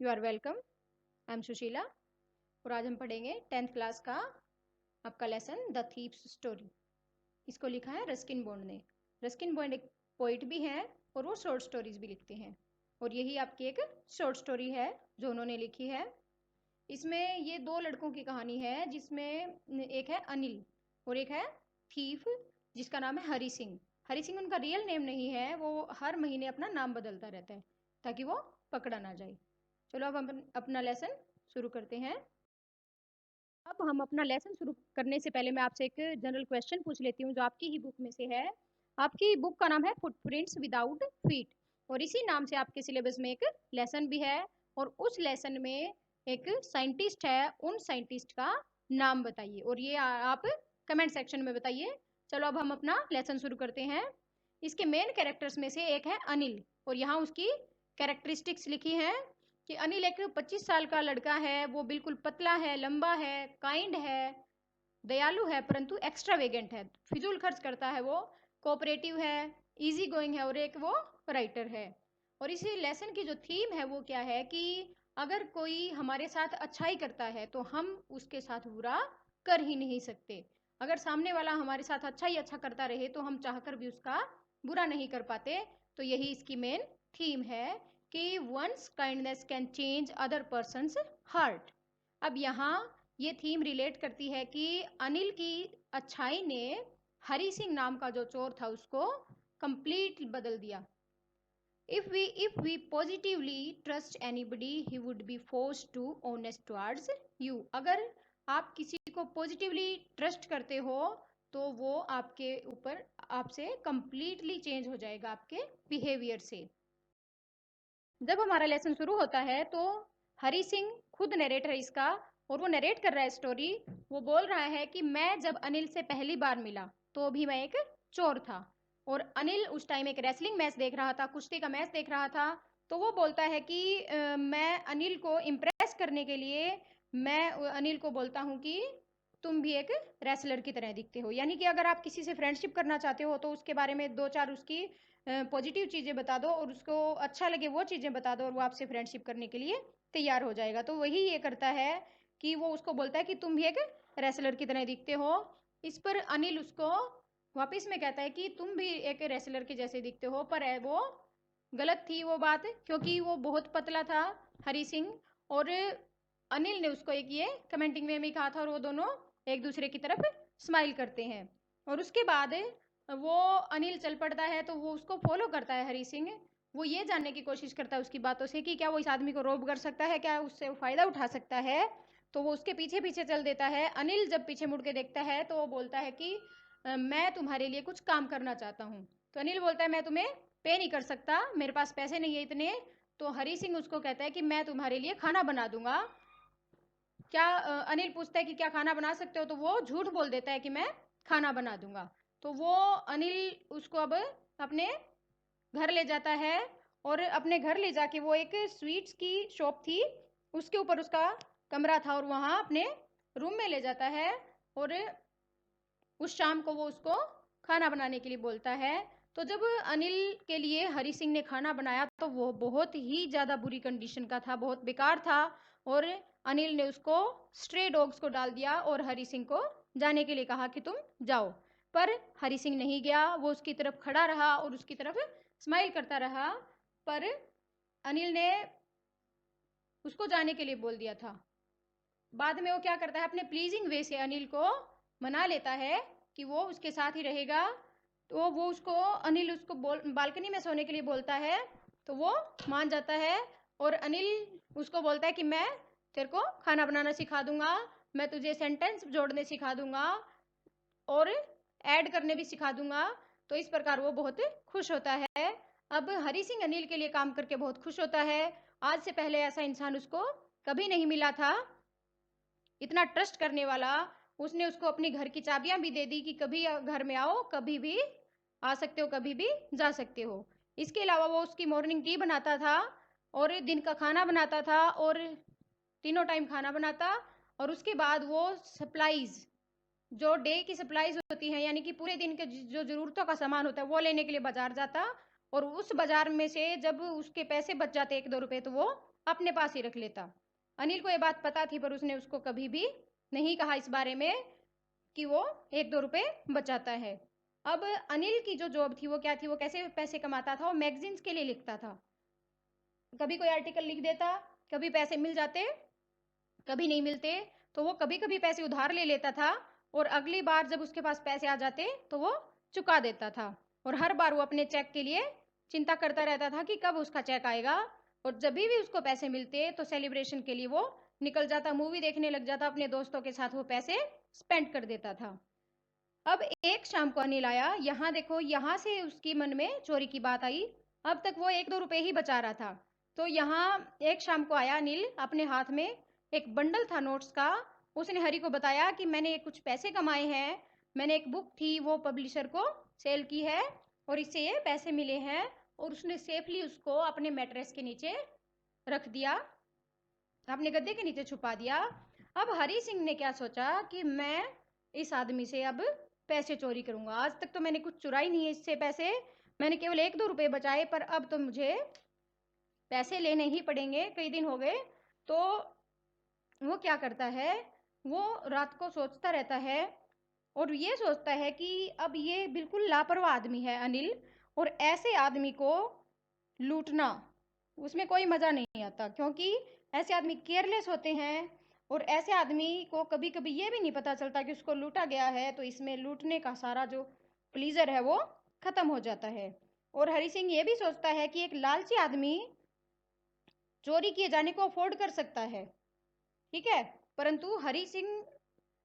You are welcome. I am Sushila और आज हम पढ़ेंगे 10th क्लास का आपका लेसन द थीव्स स्टोरी। इसको लिखा है रस्किन बॉन्ड ने। रस्किन बॉन्ड एक पोइट भी हैं और वो शॉर्ट स्टोरीज भी लिखते हैं और यही आपकी एक शॉर्ट स्टोरी है जो उन्होंने लिखी है। इसमें ये दो लड़कों की कहानी है जिसमें एक है अनिल और एक है थीफ जिसका नाम है हरी सिंह। हरी सिंह उनका रियल नेम नहीं है, वो हर महीने अपना नाम बदलता रहता है ताकि वो पकड़ा ना जाए। चलो अब हम अपना लेसन शुरू करते हैं। अब हम अपना लेसन शुरू करने से पहले मैं आपसे एक जनरल क्वेश्चन पूछ लेती हूँ जो आपकी ही बुक में से है। आपकी बुक का नाम है फुटप्रिंट्स विदाउट फीट और इसी नाम से आपके सिलेबस में एक लेसन भी है और उस लेसन में एक साइंटिस्ट है, उन साइंटिस्ट का नाम बताइए और ये आप कमेंट सेक्शन में बताइए। चलो अब हम अपना लेसन शुरू करते हैं। इसके मेन कैरेक्टर्स में से एक है अनिल और यहाँ उसकी कैरेक्टरिस्टिक्स लिखी हैं कि अनिल एक 25 साल का लड़का है, वो बिल्कुल पतला है, लंबा है, काइंड है, दयालु है परंतु एक्स्ट्रावेगेंट है, फिजूल खर्च करता है, वो कोऑपरेटिव है, इजी गोइंग है और एक वो राइटर है। और इसी लेसन की जो थीम है वो क्या है कि अगर कोई हमारे साथ अच्छाई करता है तो हम उसके साथ बुरा कर ही नहीं सकते। अगर सामने वाला हमारे साथ अच्छा ही अच्छा करता रहे तो हम चाहकर भी उसका बुरा नहीं कर पाते। तो यही इसकी मेन थीम है कि one's kindness can change other person's heart. अब यहाँ ये थीम रिलेट करती है कि अनिल की अच्छाई ने हरी सिंह नाम का जो चोर था उसको कंप्लीट बदल दिया। if we positively trust anybody he would be forced to honest towards you। अगर आप किसी को पॉजिटिवली ट्रस्ट करते हो तो वो आपके ऊपर आपसे कंप्लीटली चेंज हो जाएगा आपके बिहेवियर से। जब हमारा लेसन शुरू होता है तो हरी सिंह खुद नरेटर है इसका और वो नरेट कर रहा है स्टोरी। वो बोल रहा है कि मैं जब अनिल से पहली बार मिला तो भी मैं एक चोर था और अनिल उस टाइम एक रेसलिंग मैच देख रहा था, कुश्ती का मैच देख रहा था। तो वो बोलता है कि मैं अनिल को इम्प्रेस करने के लिए मैं अनिल को बोलता हूँ कि तुम भी एक रेसलर की तरह दिखते हो। यानी कि अगर आप किसी से फ्रेंडशिप करना चाहते हो तो उसके बारे में दो चार उसकी पॉजिटिव चीज़ें बता दो और उसको अच्छा लगे वो चीज़ें बता दो और वो आपसे फ्रेंडशिप करने के लिए तैयार हो जाएगा। तो वही ये करता है कि वो उसको बोलता है कि तुम भी एक रेसलर की तरह दिखते हो। इस पर अनिल उसको वापस में कहता है कि तुम भी एक रेसलर के जैसे दिखते हो, पर वो गलत थी वो बात क्योंकि वो बहुत पतला था हरी सिंह और अनिल ने उसको एक ये कमेंटिंग वे में कहा था और वो दोनों एक दूसरे की तरफ स्माइल करते हैं। और उसके बाद वो अनिल चल पड़ता है तो वो उसको फॉलो करता है हरी सिंह। वो ये जानने की कोशिश करता है उसकी बातों से कि क्या वो इस आदमी को रोब कर सकता है, क्या उससे फ़ायदा उठा सकता है। तो वो उसके पीछे पीछे चल देता है। अनिल जब पीछे मुड़ के देखता है तो वो बोलता है कि मैं तुम्हारे लिए कुछ काम करना चाहता हूँ। तो अनिल बोलता है मैं तुम्हें पे नहीं कर सकता, मेरे पास पैसे नहीं है इतने। तो हरी सिंह उसको कहता है कि मैं तुम्हारे लिए खाना बना दूंगा। क्या अनिल पूछता है कि क्या खाना बना सकते हो, तो वो झूठ बोल देता है कि मैं खाना बना दूंगा। तो वो अनिल उसको अब अपने घर ले जाता है और अपने घर ले जाके वो एक स्वीट्स की शॉप थी उसके ऊपर उसका कमरा था और वहाँ अपने रूम में ले जाता है और उस शाम को वो उसको खाना बनाने के लिए बोलता है। तो जब अनिल के लिए हरी सिंह ने खाना बनाया तो वो बहुत ही ज़्यादा बुरी कंडीशन का था, बहुत बेकार था और अनिल ने उसको स्ट्रे डॉग्स को डाल दिया और हरी सिंह को जाने के लिए कहा कि तुम जाओ। पर हरी सिंह नहीं गया, वो उसकी तरफ खड़ा रहा और उसकी तरफ स्माइल करता रहा। पर अनिल ने उसको जाने के लिए बोल दिया था। बाद में वो क्या करता है, अपने प्लीजिंग वे से अनिल को मना लेता है कि वो उसके साथ ही रहेगा। तो वो उसको अनिल उसको बालकनी में सोने के लिए बोलता है तो वो मान जाता है और अनिल उसको बोलता है कि मैं तेरे को खाना बनाना सिखा दूंगा, मैं तुझे सेंटेंस जोड़ने सिखा दूंगा और ऐड करने भी सिखा दूंगा। तो इस प्रकार वो बहुत खुश होता है। अब हरी सिंह अनिल के लिए काम करके बहुत खुश होता है। आज से पहले ऐसा इंसान उसको कभी नहीं मिला था, इतना ट्रस्ट करने वाला। उसने उसको अपनी घर की चाबियां भी दे दी कि कभी घर में आओ, कभी भी आ सकते हो, कभी भी जा सकते हो। इसके अलावा वो उसकी मॉर्निंग टी बनाता था और दिन का खाना बनाता था और तीनों टाइम खाना बनाता। और उसके बाद वो सप्लाईज, जो डे की सप्लाईज होती हैं यानी कि पूरे दिन के जो ज़रूरतों का सामान होता है वो लेने के लिए बाजार जाता और उस बाजार में से जब उसके पैसे बच जाते 1-2 रुपए तो वो अपने पास ही रख लेता। अनिल को ये बात पता थी, पर उसने उसको कभी भी नहीं कहा इस बारे में कि वो 1-2 रुपए बचाता है। अब अनिल की जो जॉब थी वो क्या थी, वो कैसे पैसे कमाता था, वो मैगजीन्स के लिए लिखता था। कभी कोई आर्टिकल लिख देता, कभी पैसे मिल जाते, कभी नहीं मिलते, तो वो कभी कभी पैसे उधार ले लेता था और अगली बार जब उसके पास पैसे आ जाते तो वो चुका देता था। और हर बार वो अपने चेक के लिए चिंता करता रहता था कि कब उसका चेक आएगा। और जब भी उसको पैसे मिलते तो सेलिब्रेशन के लिए वो निकल जाता, मूवी देखने लग जाता, अपने दोस्तों के साथ वो पैसे स्पेंड कर देता था। अब एक शाम को अनिल आया, यहाँ देखो, यहाँ से उसकी मन में चोरी की बात आई। अब तक वो 1-2 रुपए ही बचा रहा था, तो यहाँ एक शाम को आया अनिल, अपने हाथ में एक बंडल था नोट्स का। उसने हरी को बताया कि मैंने कुछ पैसे कमाए हैं, मैंने एक बुक थी वो पब्लिशर को सेल की है और इससे ये पैसे मिले हैं। और उसने सेफली उसको अपने मैट्रेस के नीचे रख दिया, अपने गद्दे के नीचे छुपा दिया। अब हरी सिंह ने क्या सोचा कि मैं इस आदमी से अब पैसे चोरी करूंगा। आज तक तो मैंने कुछ चुराई नहीं है इससे पैसे, मैंने केवल 1-2 रुपए बचाए, पर अब तो मुझे पैसे लेने ही पड़ेंगे, कई दिन हो गए। तो वो क्या करता है, वो रात को सोचता रहता है और ये सोचता है कि अब ये बिल्कुल लापरवाह आदमी है अनिल, और ऐसे आदमी को लूटना उसमें कोई मज़ा नहीं आता, क्योंकि ऐसे आदमी केयरलेस होते हैं और ऐसे आदमी को कभी कभी ये भी नहीं पता चलता कि उसको लूटा गया है, तो इसमें लूटने का सारा जो प्लीजर है वो खत्म हो जाता है। और हरी सिंह ये भी सोचता है कि एक लालची आदमी चोरी किए जाने को अफोर्ड कर सकता है, ठीक है, परंतु हरी सिंह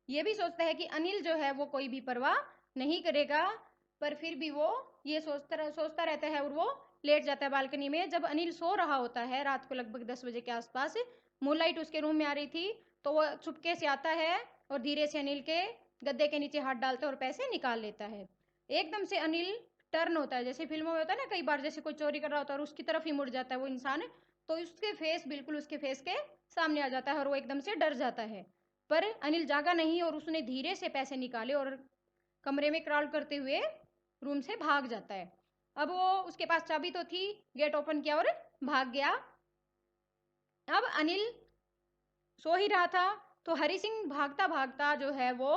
ये भी सोचता है कि अनिल जो है वो कोई भी परवाह नहीं करेगा। पर फिर भी वो ये सोचता रहता है और वो लेट जाता है बालकनी में। जब अनिल सो रहा होता है रात को लगभग 10 बजे के आसपास, मूनलाइट उसके रूम में आ रही थी, तो वो चुपके से आता है और धीरे से अनिल के गद्दे के नीचे हाथ डालता है और पैसे निकाल लेता है। एकदम से अनिल टर्न होता है, जैसे फिल्मों में होता है ना, कई बार जैसे कोई चोरी कर रहा होता है और उसकी तरफ ही मुड़ जाता है वो इंसान, तो उसके फेस बिल्कुल उसके फेस के सामने आ जाता है और वो एकदम से डर जाता है। पर अनिल जागा नहीं और उसने धीरे से पैसे निकाले और कमरे में क्रॉल करते हुए रूम से भाग जाता है। अब वो, उसके पास चाबी तो थी, गेट ओपन किया और भाग गया। अब अनिल सो ही रहा था, तो हरी सिंह भागता भागता जो है वो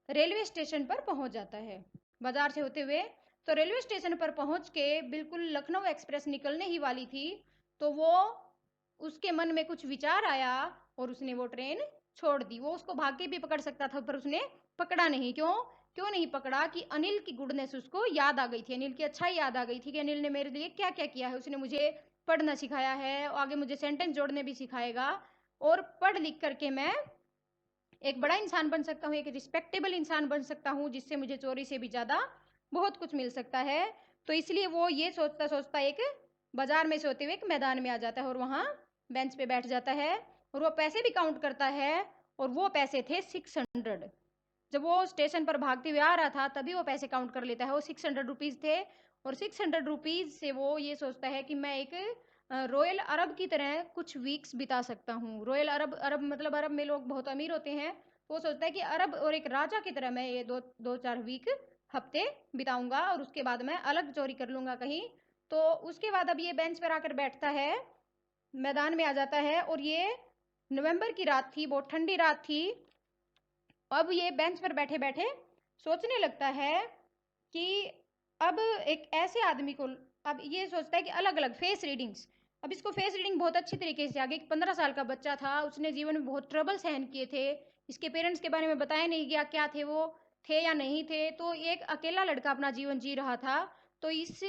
रेलवे स्टेशन पर पहुंच जाता है बाजार से होते हुए। तो रेलवे स्टेशन पर पहुंच के बिल्कुल लखनऊ एक्सप्रेस निकलने ही वाली थी, तो वो उसके मन में कुछ विचार आया और उसने वो ट्रेन छोड़ दी। वो उसको भाग के भी पकड़ सकता था, पर उसने पकड़ा नहीं। क्यों क्यों नहीं पकड़ा कि अनिल की गुडनेस उसको याद आ गई थी, अनिल की अच्छाई याद आ गई थी कि अनिल ने मेरे लिए क्या क्या किया है। उसने मुझे पढ़ना सिखाया है, आगे मुझे सेंटेंस जोड़ने भी सिखाएगा, और पढ़ लिख करके मैं एक बड़ा इंसान बन सकता हूँ, एक रिस्पेक्टेबल इंसान बन सकता हूँ, जिससे मुझे चोरी से भी ज़्यादा बहुत कुछ मिल सकता है। तो इसलिए वो ये सोचता सोचता एक बाजार में से होते हुए एक मैदान में आ जाता है और वहाँ बेंच पे बैठ जाता है और वो पैसे भी काउंट करता है। और वो पैसे थे 600। जब वो स्टेशन पर भागते हुए आ रहा था तभी वो पैसे काउंट कर लेता है, वो 600 रुपीज़ थे। और 600 रुपीज़ से वो ये सोचता है कि मैं एक रॉयल अरब की तरह कुछ वीक्स बिता सकता हूँ। रॉयल अरब, अरब मतलब अरब में लोग बहुत अमीर होते हैं, तो वो सोचता है कि अरब और एक राजा की तरह मैं ये 2-4 वीक, हफ्ते बिताऊंगा और उसके बाद मैं अलग चोरी कर लूँगा कहीं। तो उसके बाद अब ये बेंच पर आकर बैठता है, मैदान में आ जाता है, और ये नवंबर की रात थी, बहुत ठंडी रात थी। अब ये बेंच पर बैठे बैठे सोचने लगता है कि अब एक ऐसे आदमी को, अब ये सोचता है कि अलग अलग फेस रीडिंग्स, अब इसको फेस रीडिंग बहुत अच्छी तरीके से आगे। 15 साल का बच्चा था, उसने जीवन में बहुत ट्रबल सहन किए थे, इसके पेरेंट्स के बारे में बताया नहीं गया क्या थे वो, थे या नहीं थे, तो एक अकेला लड़का अपना जीवन जी रहा था। तो इस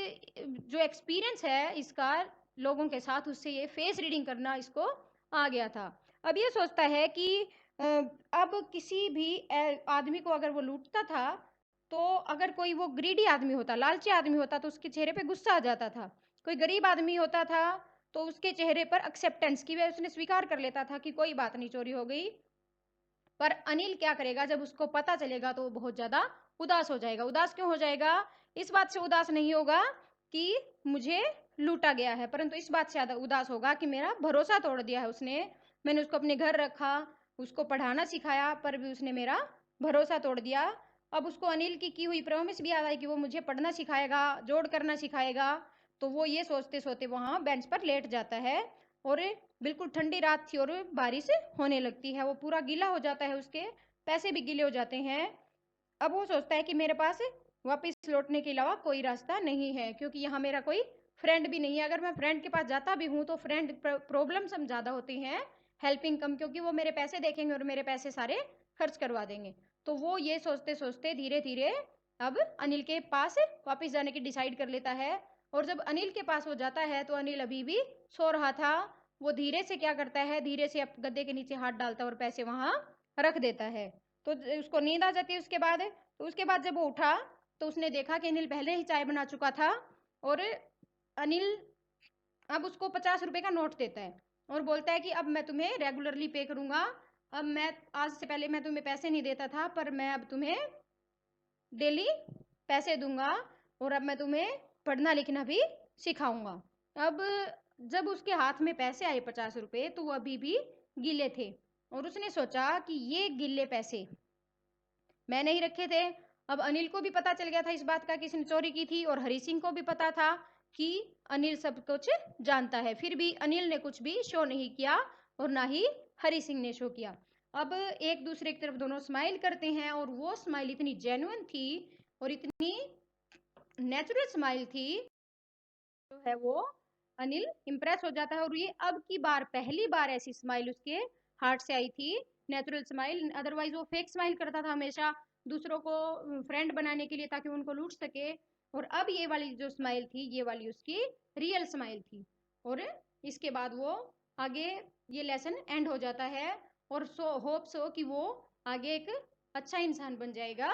जो एक्सपीरियंस है इसका लोगों के साथ, उससे ये फेस रीडिंग करना इसको आ गया था। अब ये सोचता है कि अब किसी भी आदमी को अगर वो लूटता था, तो अगर कोई वो ग्रीडी आदमी होता, लालची आदमी होता, तो उसके चेहरे पे गुस्सा आ जाता था। कोई गरीब आदमी होता था तो उसके चेहरे पर एक्सेप्टेंस की वजह उसने स्वीकार कर लेता था कि कोई बात नहीं, चोरी हो गई। पर अनिल क्या करेगा, जब उसको पता चलेगा तो वो बहुत ज्यादा उदास हो जाएगा। उदास क्यों हो जाएगा, इस बात से उदास नहीं होगा कि मुझे लूटा गया है, परंतु इस बात से ज्यादा उदास होगा कि मेरा भरोसा तोड़ दिया है उसने। मैंने उसको अपने घर रखा, उसको पढ़ाना सिखाया, पर भी उसने मेरा भरोसा तोड़ दिया। अब उसको अनिल की हुई प्रॉमिस भी याद आई कि वो मुझे पढ़ना सिखाएगा, जोड़ करना सिखाएगा। तो वो ये सोचते सोचते वहाँ बेंच पर लेट जाता है और बिल्कुल ठंडी रात थी और बारिश होने लगती है। वो पूरा गीला हो जाता है, उसके पैसे भी गीले हो जाते हैं। अब वो सोचता है कि मेरे पास वापस लौटने के अलावा कोई रास्ता नहीं है, क्योंकि यहाँ मेरा कोई फ्रेंड भी नहीं है। अगर मैं फ्रेंड के पास जाता भी हूँ तो फ्रेंड प्रॉब्लम्स हम ज़्यादा होती हैं, हेल्पिंग कम, क्योंकि वो मेरे पैसे देखेंगे और मेरे पैसे सारे खर्च करवा देंगे। तो वो ये सोचते सोचते धीरे धीरे अब अनिल के पास वापस जाने की डिसाइड कर लेता है। और जब अनिल के पास वो जाता है तो अनिल अभी भी सो रहा था। वो धीरे से क्या करता है, धीरे से गद्दे के नीचे हाथ डालता है और पैसे वहां रख देता है। तो उसको नींद आ जाती है उसके बाद। तो उसके बाद जब वो उठा तो उसने देखा कि अनिल पहले ही चाय बना चुका था और अनिल अब उसको 50 रुपए का नोट देता है और बोलता है कि अब मैं तुम्हें रेगुलरली पे करूंगा। अब मैं आज से पहले मैं तुम्हें पैसे नहीं देता था, पर मैं अब तुम्हें डेली पैसे दूंगा और अब मैं तुम्हें पढ़ना लिखना भी सिखाऊंगा। अब जब उसके हाथ में पैसे आए 50 रुपए तो वो अभी भी गीले थे और उसने सोचा कि ये गीले पैसे मैंने ही रखे थे। अब अनिल को भी पता चल गया था इस बात का कि इसने चोरी की थी और हरी सिंह को भी पता था कि अनिल सब कुछ जानता है, फिर भी अनिल ने कुछ भी शो नहीं किया और ना ही हरी सिंह ने शो किया। अब एक दूसरे की तरफ दोनों स्माइल करते हैं और वो स्माइल इतनी जेन्युइन थी और इतनी नेचुरल स्माइल थी, जो है वो अनिल इम्प्रेस हो जाता है। और ये अब की बार पहली बार ऐसी स्माइल उसके हार्ट से आई थी, नेचुरल स्माइल। अदरवाइज वो फेक स्माइल करता था हमेशा दूसरों को फ्रेंड बनाने के लिए ताकि उनको लूट सके। और अब ये वाली जो स्माइल थी ये वाली उसकी रियल स्माइल थी। और इसके बाद वो आगे ये लेसन एंड हो जाता है और होप सो कि वो आगे एक अच्छा इंसान बन जाएगा।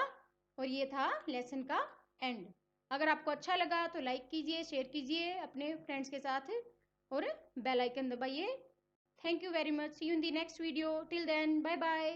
और ये था लेसन का एंड। अगर आपको अच्छा लगा तो लाइक कीजिए, शेयर कीजिए अपने फ्रेंड्स के साथ और बेल आइकन दबाइए। Thank you very much. See you in the next video. Till then bye bye.